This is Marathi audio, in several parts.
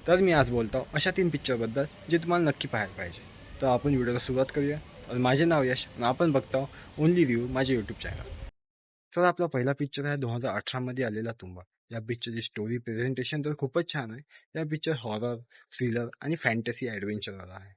तर मी आज बोलतो अशा 3 पिक्चरबद्दल जे तुम्हाला नक्की पाहायला पाहिजे. तर आपण व्हिडिओला सुरुवात करूया. तर माझे नाव यश आणि आपण बघतो ओनली रिव्ह्यू माझे यूट्यूब चॅनल. तर आपला पहिला पिक्चर आहे 2018 मध्ये आलेला तुंबा. या पिक्चरची स्टोरी प्रेझेंटेशन तर खूपच छान आहे. या पिक्चर हॉरर, थ्रिलर आणि फॅन्टसी ॲडव्हेंचरवाला आहे.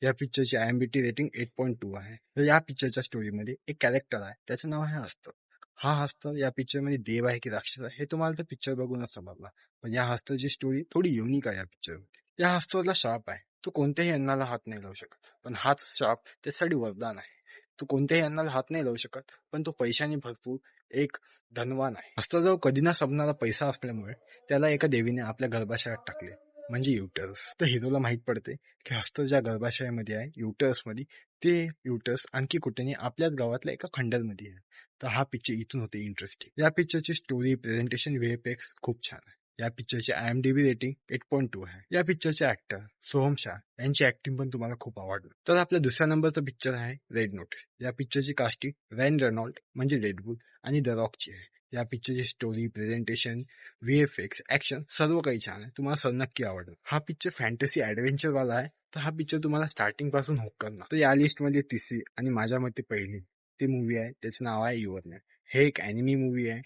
या पिक्चरची IMDb रेटिंग 8.2 आहे. तर या पिक्चरच्या स्टोरीमध्ये एक कॅरेक्टर आहे, त्याचं नाव आहे हस्त. हा हस्त या पिक्चरमध्ये देव आहे की राक्षस आहे हे तुम्हाला तर पिक्चर बघूनच समजला. पण या हस्ताची स्टोरी थोडी युनिक आहे या पिक्चरमध्ये. या हस्ताला शाप आहे, तो कोणत्याही अन्नाला हात नाही लावू शकत, पण हाच शाप त्यासाठी वरदान आहे. तो कोणत्याही अन्नाला हात नाही लावू शकत, पण तो पैशाने भरपूर एक धनवान आहे. हस्ताजवळ कधी ना संपणारा पैसा असल्यामुळे त्याला एका देवीने आपल्या गर्भाशयात टाकले, म्हणजे युटर्स. तर हिरोला माहित पडते की हस्त ज्या गर्भाशयामध्ये आहे युटर्स मध्ये, ते युटर्स आणखी कुठे नाही आपल्याच गावातल्या एका खंडरमध्ये आहे. तर हा पिक्चर इथून होते इंटरेस्टिंग. या पिक्चरची स्टोरी प्रेझेंटेशन VFX खूप छान आहे. या पिक्चरची IMDb रेटिंग 8.2 आहे. या पिक्चरचे ऍक्टर सोहम शाह यांची ऍक्टिंग पण तुम्हाला खूप आवडली. तर आपल्या दुसऱ्या नंबरचा पिक्चर आहे रेड नोटिस. या पिक्चरची कास्टिंग रायन रेनॉल्ड म्हणजे डेडपूल आणि द रॉकची आहे. या पिक्चरची स्टोरी प्रेझेंटेशन VFX ऍक्शन सर्व काही छान आहे, तुम्हाला सर नक्की आवडेल. हा पिक्चर फॅन्टसी ऍडव्हेंचर वाला आहे. तर हा पिक्चर तुम्हाला स्टार्टिंग पासून हुक करणार. तर या लिस्ट मध्ये तिसरी आणि माझ्या मते पहिली ती मूवी आहे, त्याचं नाव आहे युवर नेम. हे एक अॅनिमी मूवी आहे.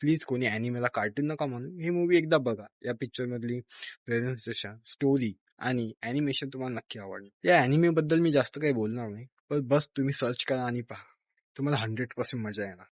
प्लीज कोणी अॅनिमेला कार्टून नका म्हणू, ही मूवी एकदा बघा. या पिक्चर मधली प्रेझेंटेशन, स्टोरी आणि अॅनिमेशन तुम्हाला नक्की आवडेल. या अॅनिमे बद्दल मी जास्त काही बोलणार नाही, पण बस तुम्ही सर्च करा आणि पहा, तुम्हाला 100% मजा येणार.